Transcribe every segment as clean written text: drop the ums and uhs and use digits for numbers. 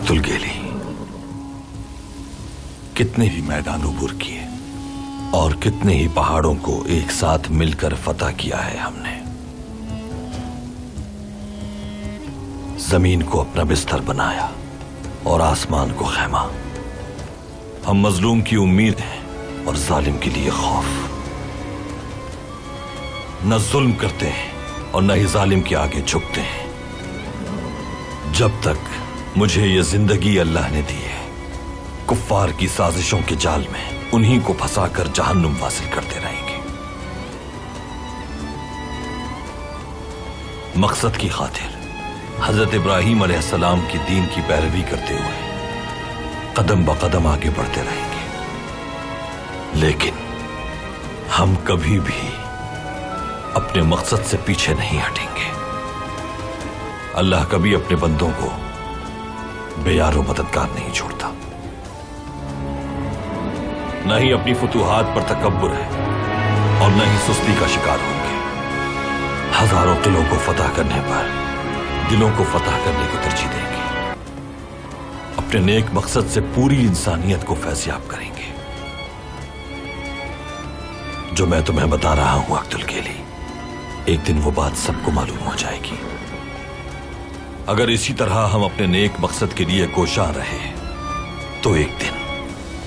वक्तुल गेली, कितने ही मैदान उबूर किए और कितने ही पहाड़ों को एक साथ मिलकर फतह किया है हमने। जमीन को अपना बिस्तर बनाया और आसमान को खैमा। हम मजलूम की उम्मीद हैं और जालिम के लिए खौफ। न जुल्म करते हैं और न ही जालिम के आगे झुकते हैं। जब तक मुझे ये जिंदगी अल्लाह ने दी है, कुफ्फार की साजिशों के जाल में उन्हीं को फंसाकर जहन्नुम वासिल करते रहेंगे। मकसद की खातिर हजरत इब्राहीम अलैहिस्सलाम की दीन की पैरवी करते हुए कदम ब कदम आगे बढ़ते रहेंगे, लेकिन हम कभी भी अपने मकसद से पीछे नहीं हटेंगे। अल्लाह कभी अपने बंदों को बेयारो मददगार नहीं छोड़ता। न ही अपनी फुतूहात पर तकब्बुर है और न ही सुस्ती का शिकार होंगे। हजारों किलों को फतह करने पर दिलों को फतह करने को तरजीह देंगे। अपने नेक मकसद से पूरी इंसानियत को फैज़याब करेंगे। जो मैं तुम्हें बता रहा हूं वक्तुल गेली, एक दिन वो बात सबको मालूम हो जाएगी। अगर इसी तरह हम अपने नेक मकसद के लिए कोशां रहे तो एक दिन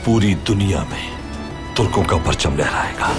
पूरी दुनिया में तुर्कों का परचम लहराएगा।